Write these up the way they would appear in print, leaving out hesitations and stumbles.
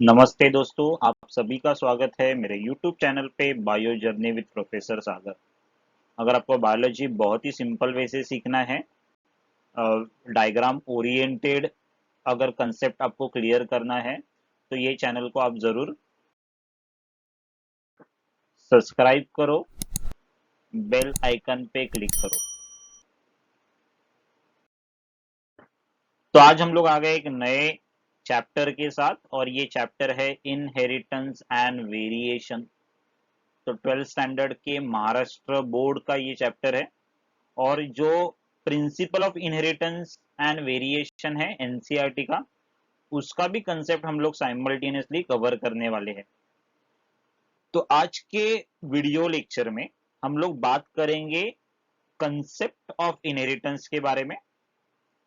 नमस्ते दोस्तों, आप सभी का स्वागत है मेरे YouTube चैनल पे बायो जर्नी विद प्रोफेसर सागर। अगर आपको बायोलॉजी बहुत ही सिंपल वे से सीखना है, डायग्राम ओरिएंटेड अगर कंसेप्ट आपको क्लियर करना है, तो ये चैनल को आप ज़रूर सब्सक्राइब करो, बेल आइकन पे क्लिक करो। तो आज हम लोग आ गए एक नए चैप्टर के साथ, और ये चैप्टर है इनहेरिटेंस एंड वेरिएशन। तो 12th स्टैंडर्ड के महाराष्ट्र बोर्ड का ये चैप्टर है, और जो principle of inheritance and variation है एनसीईआरटी का, उसका भी कंसेप्ट हम लोग साइमल्टेनियसली कवर करने वाले हैं। तो आज के वीडियो लेक्चर में हम लोग बात करेंगे कंसेप्ट ऑफ इनहेरिटेंस के बारे में,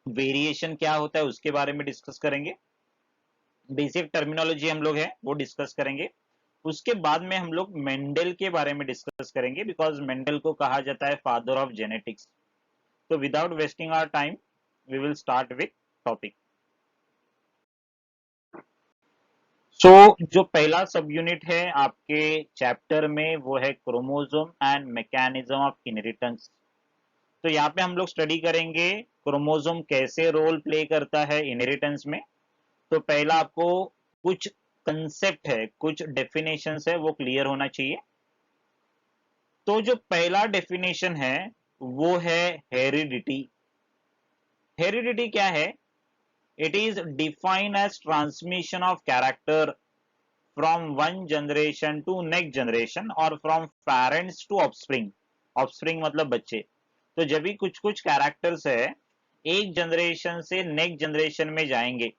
वेरिएशन क्या होता है उसके बारे में डिस्कस करेंगे, बेसिक टर्मिनोलॉजी हम लोग है वो डिस्कस करेंगे। उसके बाद में हम लोग मेंडल के बारे में डिस्कस करेंगे, बिकॉज मेंडल को कहा जाता है फादर ऑफ जेनेटिक्स। तो without wasting our time we will start with topic. So जो पहला सब यूनिट है आपके चैप्टर में वो है chromosome and mechanism of inheritance. तो यहाँ पे हम लोग स्टडी करेंगे क्रोमोसोम कैसे रोल प्ले करता है इनहेरिटेंस में। तो पहला आपको कुछ कंसेप्ट है, कुछ डेफिनेशंस है, वो क्लियर होना चाहिए। तो जो पहला डेफिनेशन है वो है हेरिडिटी। हेरिडिटी क्या है? It is defined as transmission of character from one generation to next generation or from parents to offspring. Offspring मतलब बच्चे। तो जब भी कुछ कुछ कैरेक्टर्स है एक जनरेशन से नेक्स्ट जनरेशन में जाएंगे,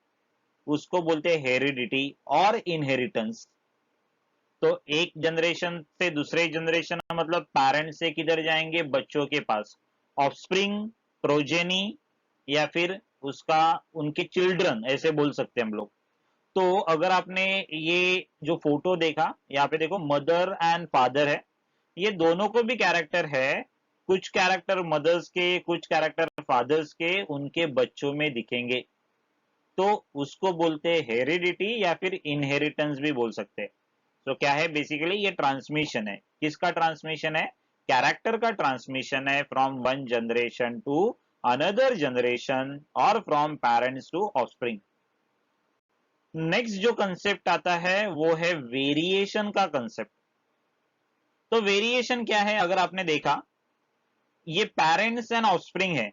उसको बोलते हैं हेरिडिटी और इनहेरिटेंस। तो एक जनरेशन से दूसरे जनरेशन मतलब पेरेंट्स से किधर जाएंगे? बच्चों के पास। ऑफस्प्रिंग, प्रोजेनी, या फिर उसका उनके चिल्ड्रन ऐसे बोल सकते हैं हम लोग। तो अगर आपने ये जो फोटो देखा, यहाँ पे देखो मदर एंड फादर है, ये दोनों को भी कैरेक्टर है। कुछ कैरेक्टर मदर्स के, कुछ कैरेक्टर फादर्स के उनके बच्चों में दिखेंगे, तो उसको बोलते हैं हेरिडिटी या फिर इनहेरिटेंस भी बोल सकते हैं। तो क्या है? बेसिकली ये ट्रांसमिशन है। किसका ट्रांसमिशन है? कैरेक्टर का ट्रांसमिशन है, from one generation to another generation और from parents to offspring. Next जो कंसेप्ट आता है वो है वेरिएशन का कंसेप्ट। तो वेरिएशन क्या है? अगर आपने देखा, ये पेरेंट्स एंड ऑफस्प्रिंग है,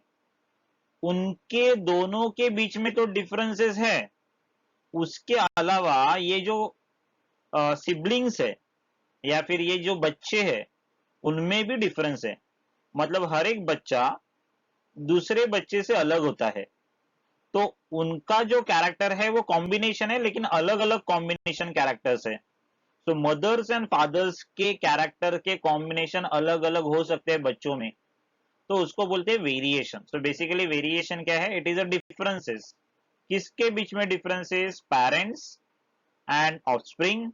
उनके दोनों के बीच में तो डिफरेंसेस है, उसके अलावा ये जो सिबलिंग्स है या फिर ये जो बच्चे हैं, उनमें भी डिफरेंस है। मतलब हर एक बच्चा दूसरे बच्चे से अलग होता है। तो उनका जो कैरेक्टर है वो कॉम्बिनेशन है, लेकिन अलग अलग कॉम्बिनेशन कैरेक्टर्स है। तो मदर्स एंड फादर्स के कैरेक्टर के कॉम्बिनेशन अलग अलग हो सकते हैं बच्चों में, तो उसको बोलते हैं वेरिएशन। सो बेसिकली वेरिएशन क्या है? It is a differences. किसके बीच में differences? Parents and offspring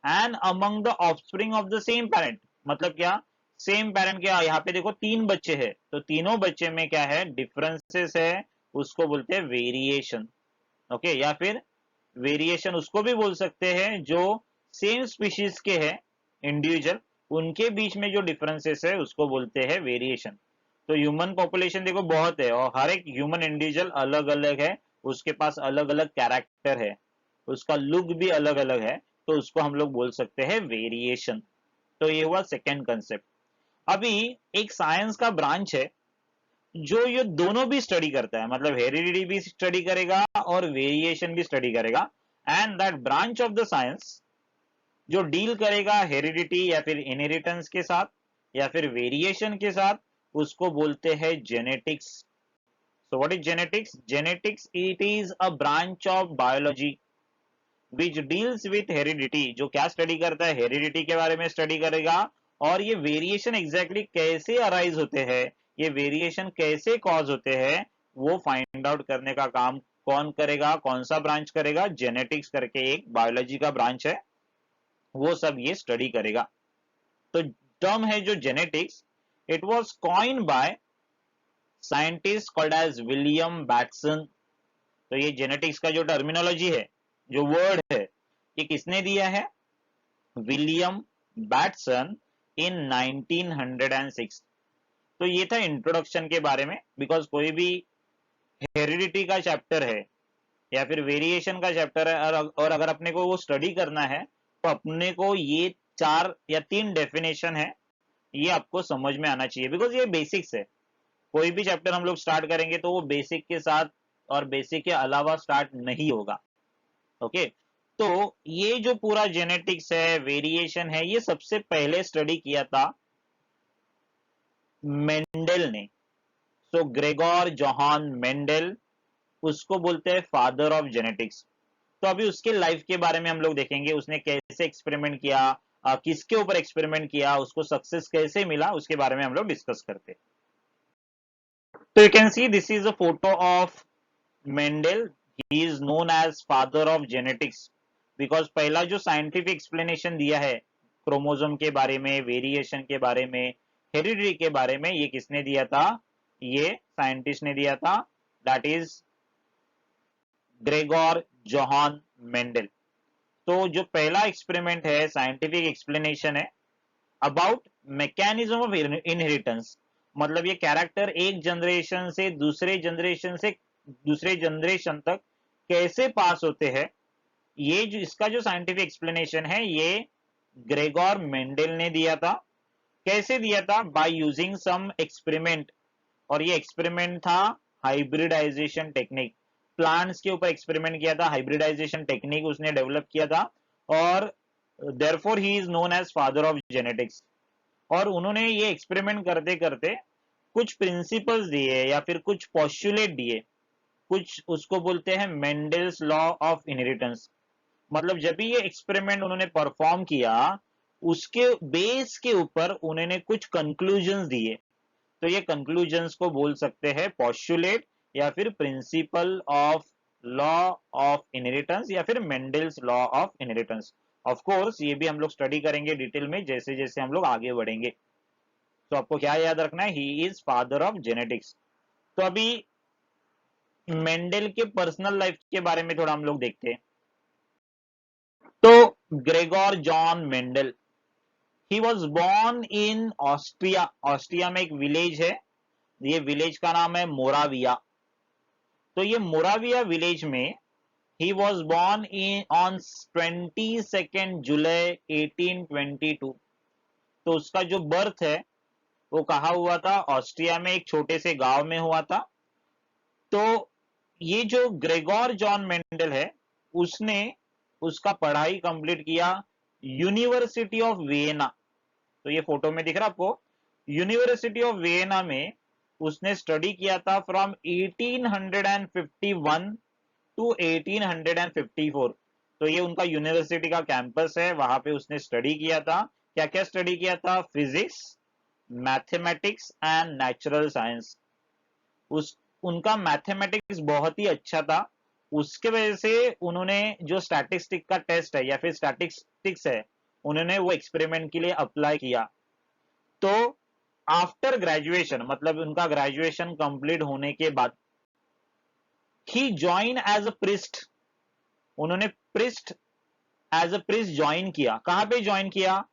and among the offspring of the same parent. मतलब क्या? सेम पेरेंट के यहाँ पे देखो तीन बच्चे हैं, तो तीनों बच्चे में क्या है? डिफरेंसेस है, उसको बोलते हैं वेरिएशन। ओके, या फिर वेरिएशन उसको भी बोल सकते हैं जो सेम स्पीशीज के हैं, इंडिविजुअल, उनके बीच में जो डिफरेंसेस है उसको बोलते हैं वेरिएशन। तो ह्यूमन पॉपुलेशन देखो बहुत है, और हर एक ह्यूमन इंडिविजुअल अलग अलग है, उसके पास अलग अलग कैरेक्टर है, उसका लुक भी अलग अलग है, तो उसको हम लोग बोल सकते हैं वेरिएशन। तो ये हुआ सेकेंड कंसेप्ट। अभी एक साइंस का ब्रांच है जो ये दोनों भी स्टडी करता है, मतलब हेरिडिटी भी स्टडी करेगा और वेरिएशन भी स्टडी करेगा। And that branch of the science जो डील करेगा हेरिडिटी या फिर इनहेरिटेंस के साथ या फिर वेरिएशन के साथ, उसको बोलते हैं genetics. So what is genetics? Genetics it is a branch of biology which deals with heredity. जो क्या स्टडी करता है? हेरिडिटी के बारे में स्टडी करेगा। और ये वेरिएशन एग्जैक्टली कैसे अराइज होते हैं, ये वेरिएशन कैसे कॉज होते हैं, वो फाइंड आउट करने का काम कौन करेगा? कौन सा ब्रांच करेगा? जेनेटिक्स करके एक बायोलॉजी का ब्रांच है, वो सब ये स्टडी करेगा। तो टर्म है जो genetics, it was coined by scientist called as William Bateson. तो ये जेनेटिक्स का जो टर्मिनोलॉजी है, जो वर्ड है, ये किसने दिया है? विलियम बैटसन इन 1906। तो ये था इंट्रोडक्शन के बारे में, बिकॉज कोई भी हेरिडिटी का चैप्टर है या फिर वेरिएशन का चैप्टर है और अगर अपने को वो स्टडी करना है तो अपने को ये 4 या 3 डेफिनेशन है, ये आपको समझ में आना चाहिए, बिकॉज ये बेसिक्स है। कोई भी चैप्टर हम लोग स्टार्ट करेंगे तो वो बेसिक के साथ और बेसिक के अलावा स्टार्ट नहीं होगा। ओके, तो ये जो पूरा जेनेटिक्स है, वेरिएशन है, ये सबसे पहले स्टडी किया था मेंडल ने। सो ग्रेगोर जोहान मेंडल, उसको बोलते हैं फादर ऑफ जेनेटिक्स। तो अभी उसके लाइफ के बारे में हम लोग देखेंगे, उसने कैसे एक्सपेरिमेंट किया, किसके ऊपर एक्सपेरिमेंट किया, उसको सक्सेस कैसे मिला, उसके बारे में हम लोग डिस्कस करते हैं। तो you can see this is a photo of Mendel. He is known as father of genetics, because पहला जो साइंटिफिक एक्सप्लेनेशन दिया है क्रोमोसोम के बारे में, वेरिएशन के बारे में, हेरिडिटी के बारे में, ये किसने दिया था? ये साइंटिस्ट ने दिया था, that is Gregor Johan Mendel. तो जो पहला एक्सपेरिमेंट है, साइंटिफिक एक्सप्लेनेशन है अबाउट मैकेनिज्म ऑफ इनहेरिटेंस, मतलब ये कैरेक्टर एक जनरेशन से दूसरे जनरेशन तक कैसे पास होते हैं, ये जो इसका जो साइंटिफिक एक्सप्लेनेशन है, ये ग्रेगोर मेंडल ने दिया था। कैसे दिया था? बाय यूजिंग सम एक्सपेरिमेंट, और ये एक्सपेरिमेंट था हाइब्रिडाइजेशन टेक्निक। प्लांट्स के ऊपर एक्सपेरिमेंट किया था, हाइब्रिडाइजेशन टेक्निक उसने डेवलप किया था, और therefore he is known as father of genetics. और उन्होंने ये एक्सपेरिमेंट करते करते कुछ प्रिंसिपल्स दिए या फिर कुछ पॉस्टुलेट दिए, कुछ उसको बोलते हैं मेंडल्स लॉ ऑफ इनहेरिटेंस। मतलब जब भी ये एक्सपेरिमेंट उन्होंने परफॉर्म किया, उसके बेस के ऊपर उन्होंने कुछ कंक्लूजन्स दिए। तो ये कंक्लूजन्स को बोल सकते हैं पॉस्टुलेट या फिर principle of law of inheritance या फिर Mendel's law of inheritance. Of course ये भी हम लोग स्टडी करेंगे डिटेल में जैसे जैसे हम लोग आगे बढ़ेंगे। तो आपको क्या याद रखना है? He is father of genetics. तो अभी मेंडल के पर्सनल लाइफ के बारे में थोड़ा हम लोग देखते हैं। तो Gregor John Mendel, he was born in Austria. Austria में एक विलेज है, ये विलेज का नाम है मोराविया। तो ये मोराविया विलेज में he was born in on 22 जुलाई 1822। तो उसका जो बर्थ है वो कहा हुआ था? ऑस्ट्रिया में एक छोटे से गांव में हुआ था। तो ये जो ग्रेगोर जॉन मेंडल है, उसने उसका पढ़ाई कंप्लीट किया यूनिवर्सिटी ऑफ वियना। तो ये फोटो में दिख रहा आपको, यूनिवर्सिटी ऑफ वियना में उसने स्टडी किया था फ्रॉम 1851 टू 1854। तो ये उनका यूनिवर्सिटी का कैंपस है, वहां पे उसने स्टडी किया था। क्या क्या स्टडी किया था? Physics, mathematics and natural science. उस उनका मैथमेटिक्स बहुत ही अच्छा था, उसके वजह से उन्होंने जो स्टैटिस्टिक का टेस्ट है या फिर स्टैटिस्टिक्स है, उन्होंने वो एक्सपेरिमेंट के लिए अप्लाई किया। तो आफ्टर ग्रेजुएशन, मतलब उनका ग्रेजुएशन कंप्लीट होने के बाद, he join as a priest. उन्होंने priest as a priest join किया। कहां पे ज्वाइन किया?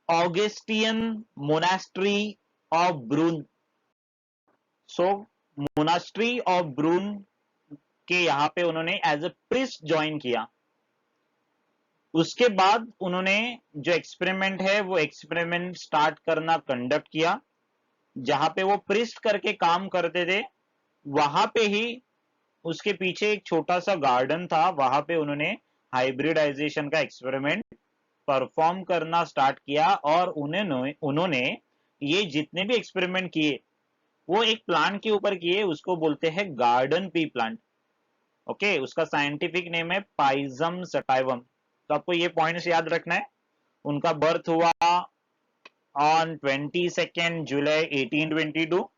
Augustinian monastery of Brunn. So monastery of Brunn के यहां पे उन्होंने एज अ प्रिस्ट ज्वाइन किया। उसके बाद उन्होंने जो एक्सपेरिमेंट है वो एक्सपेरिमेंट स्टार्ट करना कंडक्ट किया। जहां पे वो प्रिस्ट करके काम करते थे, वहां पे ही उसके पीछे एक छोटा सा गार्डन था, वहां पे उन्होंने हाइब्रिडाइजेशन का एक्सपेरिमेंट परफॉर्म करना स्टार्ट किया। और उन्होंने ये जितने भी एक्सपेरिमेंट किए वो एक प्लांट के ऊपर किए, उसको बोलते हैं गार्डन पी प्लांट। ओके, उसका साइंटिफिक नेम है पाइजम सटाइवम। तो आपको ये पॉइंट्स याद रखना है। उनका बर्थ हुआ ऑन 22 जुलाई 1822।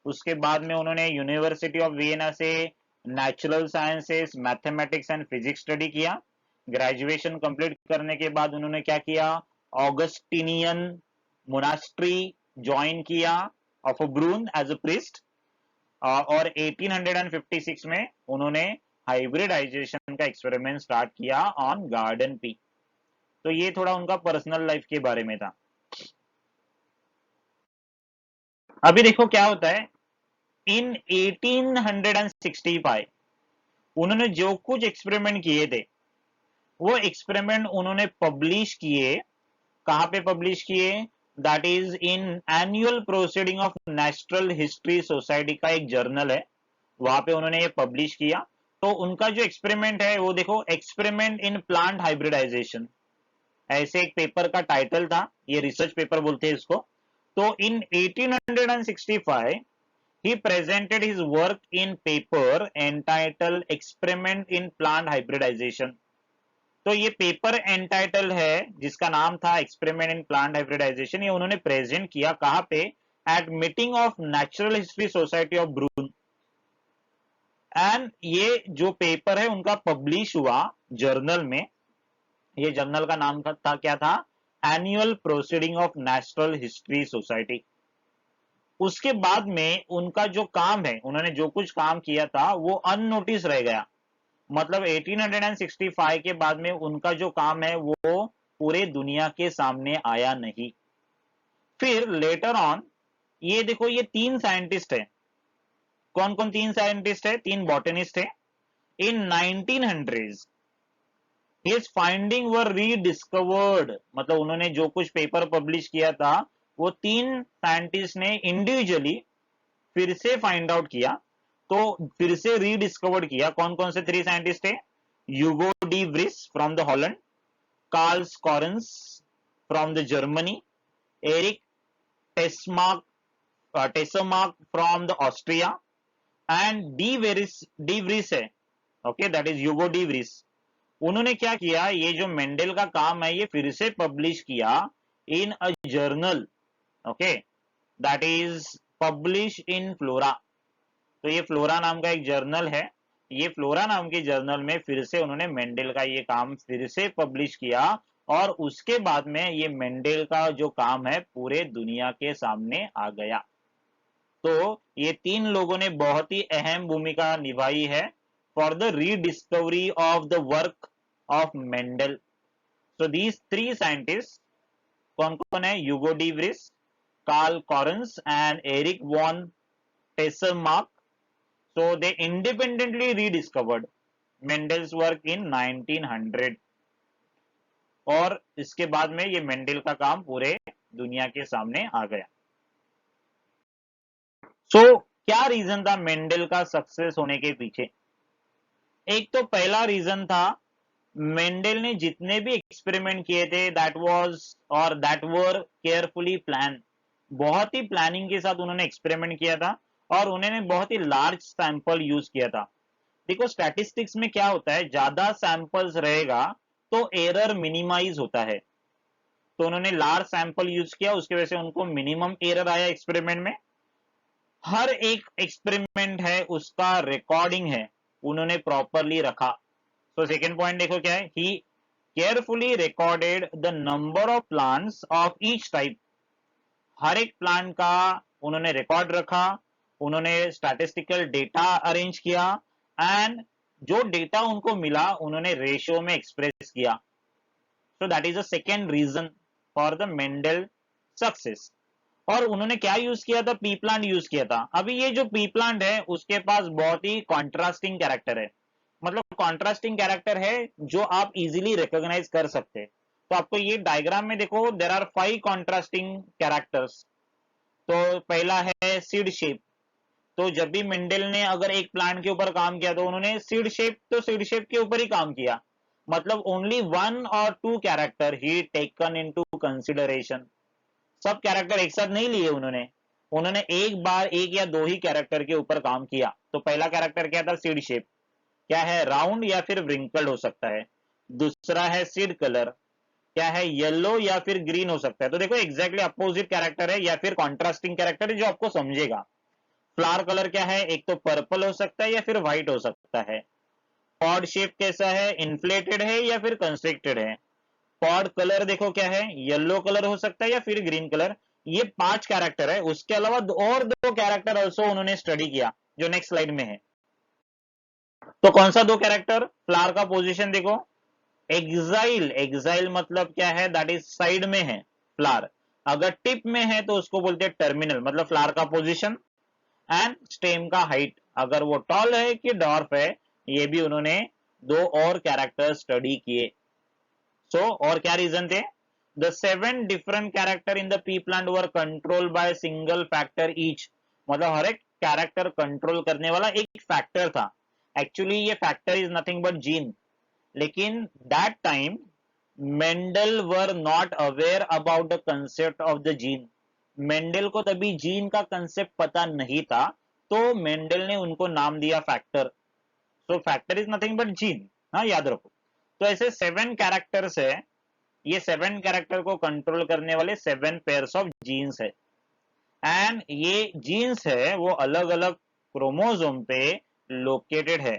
उसके बाद में उन्होंने यूनिवर्सिटी ऑफ वियना से natural sciences, mathematics and physics study किया। ग्रेजुएशन कंप्लीट करने के बाद उन्होंने क्या किया? ऑगस्टिनियन मोनास्ट्री ज्वाइन किया ऑफ ब्रून एज अ प्रिस्ट। और 1856 में उन्होंने हाइब्रिडाइजेशन का एक्सपेरिमेंट स्टार्ट किया ऑन गार्डन पी। तो ये थोड़ा उनका पर्सनल लाइफ के बारे में था। अभी देखो क्या होता है, इन 1865 उन्होंने जो कुछ एक्सपेरिमेंट किए थे वो एक्सपेरिमेंट उन्होंने पब्लिश किए। कहां पे पब्लिश किए? That is in annual proceeding of natural history society का एक जर्नल है, वहां पे उन्होंने ये पब्लिश किया। तो उनका जो एक्सपेरिमेंट है वो देखो, एक्सपेरिमेंट इन प्लांट हाइब्रिडाइजेशन, ऐसे एक पेपर का टाइटल था, ये रिसर्च पेपर बोलते हैं इसको। तो इन 1865 he presented his work in paper entitled experiment in plant hybridization। तो ये पेपर एंटाइटल है जिसका नाम था एक्सपेरिमेंट इन प्लांट हाइब्रिडाइजेशन, ये उन्होंने प्रेजेंट किया कहां पे? At meeting of natural history society of Brunn. And ये जो पेपर है उनका पब्लिश हुआ जर्नल में। ये जर्नल का नाम था क्या था? Annual proceeding of natural history society. उसके बाद में उनका जो काम है, उन्होंने जो कुछ काम किया था वो अननोटिस रह गया। मतलब 1865 के बाद में उनका जो काम है वो पूरे दुनिया के सामने आया नहीं। फिर लेटर ऑन, ये देखो ये तीन साइंटिस्ट है। कौन कौन तीन साइंटिस्ट है? तीन बॉटनिस्ट है। इन 1900s हिज फाइंडिंग वर रीडिस्कवर्ड, मतलब उन्होंने जो कुछ पेपर पब्लिश किया था वो तीन साइंटिस्ट ने इंडिविजुअली फिर से फाइंड आउट किया, तो फिर से रीडिस्कवर्ड किया। कौन कौन से थ्री साइंटिस्ट है? Hugo de Vries from the Holland, Carl Correns from the Germany, Erich Tschermak from the Austria and de Vries है, okay, that is Hugo de Vries. उन्होंने क्या किया, ये जो मेंडल का काम है ये फिर से पब्लिश किया in a journal, okay, that is publish in Flora. तो ये फ्लोरा नाम का एक जर्नल है। ये फ्लोरा नाम के जर्नल में फिर से उन्होंने मेंडल का ये काम फिर से पब्लिश किया, और उसके बाद में ये मेंडल का जो काम है पूरे दुनिया के सामने आ गया। तो ये तीन लोगों ने बहुत ही अहम भूमिका निभाई है for the rediscovery of the work of Mendel. So these three scientist कौन कौन है? Hugo de Vries, Carl Correns and Erich von Tschermak. So they independently rediscovered Mendel's work in 1900, और इसके बाद में ये मेंडल का काम पूरे दुनिया के सामने आ गया। क्या रीजन था मेंडल का सक्सेस होने के पीछे? एक तो पहला रीजन था, मेंडल ने जितने भी एक्सपेरिमेंट किए थे दैट वर केयरफुली प्लान, बहुत ही प्लानिंग के साथ उन्होंने एक्सपेरिमेंट किया था, और उन्होंने बहुत ही लार्ज सैंपल यूज किया था। देखो स्टैटिस्टिक्स में क्या होता है, ज्यादा सैंपल्स रहेगा तो एरर मिनिमाइज होता है। तो उन्होंने लार्ज सैंपल यूज किया, उसकी वजह से उनको मिनिमम एरर आया एक्सपेरिमेंट में। हर एक एक्सपेरिमेंट है उसका रिकॉर्डिंग है, उन्होंने प्रॉपरली रखा। तो सेकेंड पॉइंट देखो क्या है, he carefully recorded the number of plants of each type. हर एक प्लांट का उन्होंने रिकॉर्ड रखा, उन्होंने स्टैटिस्टिकल डेटा अरेंज किया, एंड जो डेटा उनको मिला उन्होंने रेशियो में एक्सप्रेस किया। So that is the second reason for the Mendel success. और उन्होंने क्या यूज किया था? पी प्लांट यूज किया था। अभी ये जो पी प्लांट है उसके पास बहुत ही कॉन्ट्रास्टिंग कैरेक्टर है, मतलब कॉन्ट्रास्टिंग कैरेक्टर है जो आप इजीली रिकॉग्नाइज कर सकते हैं। तो आपको ये डायग्राम में देखो, देर आर 5 कॉन्ट्रास्टिंग कैरेक्टर्स। तो पहला है सीड शेप। तो जब भी मेंडल ने अगर एक प्लांट के ऊपर काम किया तो उन्होंने सीड शेप के ऊपर ही काम किया, मतलब ओनली 1 और 2 कैरेक्टर ही टेकन इनटू कंसिडरेशन। सब कैरेक्टर एक साथ नहीं लिए उन्होंने, उन्होंने एक बार एक या दो ही कैरेक्टर के ऊपर काम किया। तो पहला कैरेक्टर क्या था? सीड शेप, क्या है? राउंड या फिर व्रिंकल्ड हो सकता है। दूसरा है सीड कलर, क्या है? येलो या फिर ग्रीन हो सकता है। तो देखो एग्जैक्टली अपोजिट कैरेक्टर है या फिर कॉन्ट्रास्टिंग कैरेक्टर है जो आपको समझेगा। फ्लावर कलर क्या है? एक तो पर्पल हो सकता है या फिर व्हाइट हो सकता है। पॉड शेप कैसा है? इन्फ्लेटेड है या फिर कंस्ट्रिक्टेड है। पॉड कलर देखो क्या है? येलो कलर हो सकता है या फिर ग्रीन कलर। ये 5 कैरेक्टर है, उसके अलावा और 2 कैरेक्टर ऑल्सो उन्होंने स्टडी किया जो नेक्स्ट स्लाइड में है। तो कौन सा दो कैरेक्टर? फ्लावर का पोजीशन देखो, एग्जाइल, एग्जाइल मतलब क्या है? दैट इज साइड में है फ्लावर। अगर टिप में है तो उसको बोलते हैं टर्मिनल, मतलब फ्लावर का पोजीशन। एंड स्टेम का हाइट, अगर वो टॉल है कि डॉर्फ है, ये भी उन्होंने दो और कैरेक्टर स्टडी किए। सो और क्या रीजन थे? The 7 different character in the P plant were control by single factor each, मतलब हर एक कैरेक्टर कंट्रोल करने वाला एक फैक्टर था। एक्चुअली ये factor is nothing but gene, लेकिन that time Mendel were not aware about the concept of the gene. Mendel को तभी जीन का कंसेप्ट पता नहीं था, तो मेंडल ने उनको नाम दिया factor. So factor is nothing but gene, हाँ याद रखो। तो ऐसे 7 कैरेक्टर्स है, ये 7 कैरेक्टर को कंट्रोल करने वाले 7 पेयर्स ऑफ जीन्स है। एंड ये जीन्स है वो अलग अलग क्रोमोसोम पे लोकेटेड है,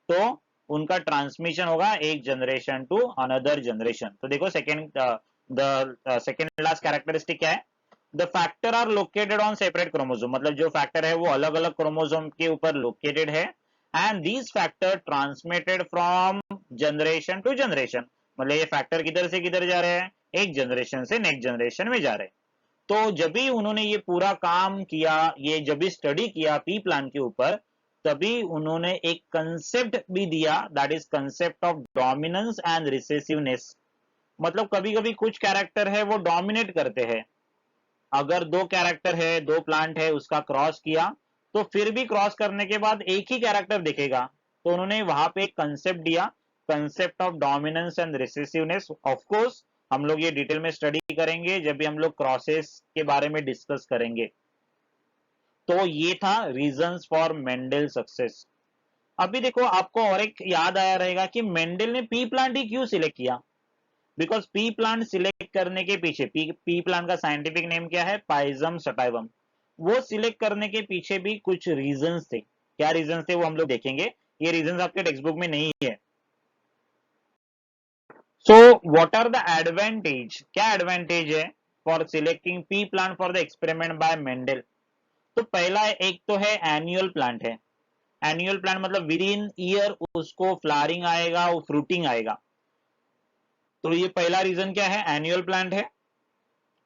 तो उनका ट्रांसमिशन होगा एक जनरेशन टू अनदर जनरेशन। तो देखो second, the second last characteristic क्या है? The factor are located on separate chromosome, मतलब जो फैक्टर है वो अलग अलग क्रोमोसोम के ऊपर लोकेटेड है। And these factor transmitted from generation to generation, मतलब ये फैक्टर किधर से किधर जा रहे हैं? एक जनरेशन से नेक्स्ट जनरेशन में जा रहे हैं। तो जब भी उन्होंने ये पूरा काम किया, ये जब भी स्टडी किया पी प्लान के ऊपर, तभी उन्होंने एक कंसेप्ट भी दिया, that is concept of dominance and recessiveness. मतलब कभी कभी कुछ कैरेक्टर है वो डोमिनेट करते हैं। अगर दो कैरेक्टर है, दो प्लांट है, उसका क्रॉस किया, तो फिर भी क्रॉस करने के बाद एक ही कैरेक्टर दिखेगा। तो उन्होंने वहां पे एक कंसेप्ट दिया, concept of dominance and recessiveness. Of course हम लोग ये डिटेल में स्टडी करेंगे जब भी हम लोग क्रॉसेस के बारे में डिस्कस करेंगे। तो ये था रीजंस फॉर मेंडल सक्सेस। अभी देखो आपको और एक याद आया रहेगा कि मेंडल ने पी प्लांट ही क्यों सिलेक्ट किया? बिकॉज पी प्लांट सिलेक्ट करने के पीछे, पी प्लांट का साइंटिफिक नेम क्या है? पाइजम सटाइवम। वो सिलेक्ट करने के पीछे भी कुछ रीजंस थे। क्या रीजंस थे वो हम लोग देखेंगे, ये रीजंस आपके टेक्स्ट बुक में नहीं है। So what are the advantage, क्या एडवांटेज है for selecting pea plant for the experiment by Mendel? तो पहला एक तो है एनुअल प्लांट है। एनुअल प्लांट मतलब विद इन ईयर उसको फ्लावरिंग आएगा, वो फ्रूटिंग आएगा। तो ये पहला रीजन क्या है? एनुअल प्लांट है,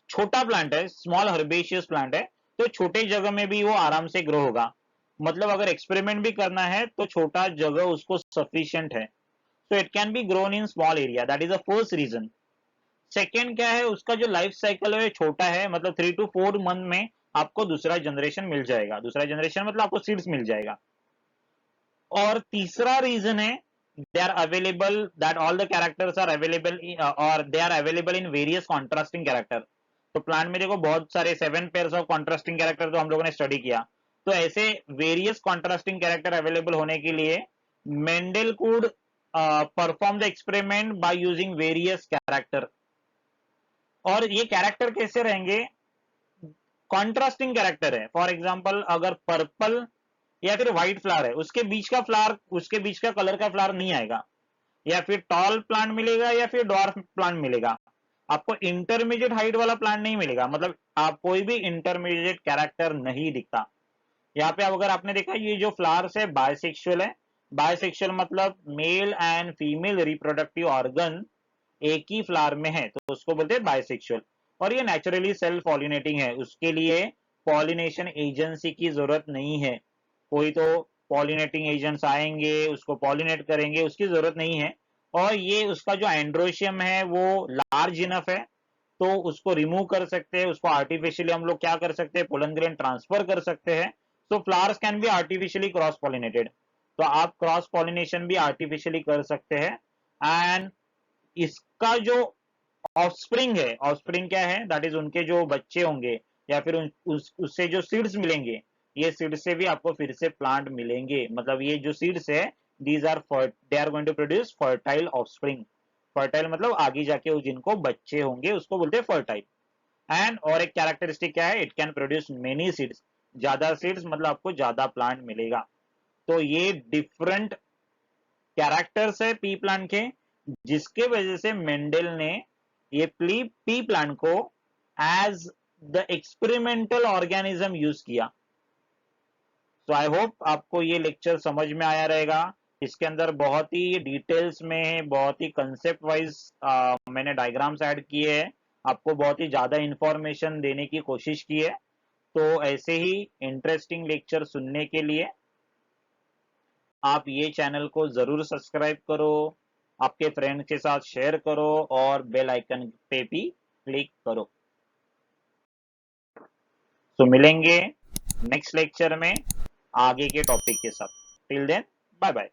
छोटा प्लांट है, स्मॉल हर्बेशियस प्लांट है, तो छोटे जगह में भी वो आराम से ग्रो होगा। मतलब अगर एक्सपेरिमेंट भी करना है तो छोटा जगह उसको सफिशिएंट है, so it can be grown in small area, that is the first reason. Second क्या है? उसका जो लाइफ साइकिल है छोटा है, मतलब 3 to 4 मंथ में आपको दूसरा जनरेशन मिल जाएगा। दूसरा जनरेशन मतलब आपको सीड्स मिल जाएगा। और तीसरा रीजन है, they are available, that all the characters are available, और they are available in various contrasting character. तो प्लांट में देखो बहुत सारे 7 पेयर्स ऑफ कॉन्ट्रास्टिंग कैरेक्टर तो हम लोगों ने स्टडी किया। तो ऐसे वेरियस कॉन्ट्रास्टिंग कैरेक्टर अवेलेबल होने के लिए Mendel could perform the experiment by using various character. और ये कैरेक्टर कैसे रहेंगे? कॉन्ट्रास्टिंग कैरेक्टर है। फॉर एग्जाम्पल अगर पर्पल या फिर व्हाइट फ्लावर है, उसके बीच का फ्लावर, उसके बीच का कलर का फ्लावर नहीं आएगा। या फिर टॉल प्लांट मिलेगा या फिर डॉर्फ प्लांट मिलेगा, आपको इंटरमीडिएट हाइट वाला प्लांट नहीं मिलेगा। मतलब आप कोई भी इंटरमीडिएट कैरेक्टर नहीं दिखता। यहाँ पे अगर आपने देखा ये जो फ्लावर्स है बायसेक्सुअल है। बायसेक्सुअल मतलब male and female reproductive organ एक ही फ्लावर में है, तो उसको बोलते हैं बायसेक्सुअल। और ये नेचुरली सेल्फ पॉलिनेटिंग है, उसके लिए पॉलिनेशन एजेंसी की जरूरत नहीं है। कोई तो पॉलिनेटिंग एजेंट्स आएंगे उसको पॉलिनेट करेंगे, उसकी जरूरत नहीं है। और ये उसका जो एंड्रोशियम है वो लार्ज इनफ है, तो उसको रिमूव कर सकते हैं। उसको आर्टिफिशियली हम लोग क्या कर सकते हैं? पोलन ग्रेन ट्रांसफर कर सकते हैं। तो flowers can be artificially cross pollinated, तो आप क्रॉस पॉलिनेशन भी आर्टिफिशियली कर सकते हैं। एंड इसका जो ऑफस्प्रिंग है, ऑफस्प्रिंग क्या है? दैट इज उनके जो बच्चे होंगे या फिर उससे जो सीड्स मिलेंगे, ये सीड्स से भी आपको फिर से प्लांट मिलेंगे। मतलब ये जो सीड्स है, these are they are going to produce fertile offspring. Fertile मतलब आगे जाके जिनको बच्चे होंगे उसको बोलते हैं फर्टाइल। एंड और एक कैरेक्टरिस्टिक क्या है? It can produce many seeds, ज्यादा सीड्स मतलब आपको ज्यादा प्लांट मिलेगा। तो ये डिफरेंट कैरेक्टर्स है पी प्लांट के, जिसके वजह से मेंडल ने ये पी प्लांट को as the experimental organism use किया। तो आई होप आपको ये लेक्चर समझ में आया रहेगा। इसके अंदर बहुत ही डिटेल्स में, बहुत ही कंसेप्ट वाइज मैंने डायग्राम्स ऐड किए हैं, आपको बहुत ही ज़्यादा इंफॉर्मेशन देने की कोशिश की है। तो ऐसे ही इंटरेस्टिंग लेक्चर सुनने के लिए आप ये चैनल को ज़रूर सब्सक्राइब करो, आपके फ्रेंड के साथ शेयर करो और बेल आइकन पे भी क्लिक करो। तो मिलेंगे नेक्स्ट लेक्चर में आगे के टॉपिक के साथ। Till then, bye bye.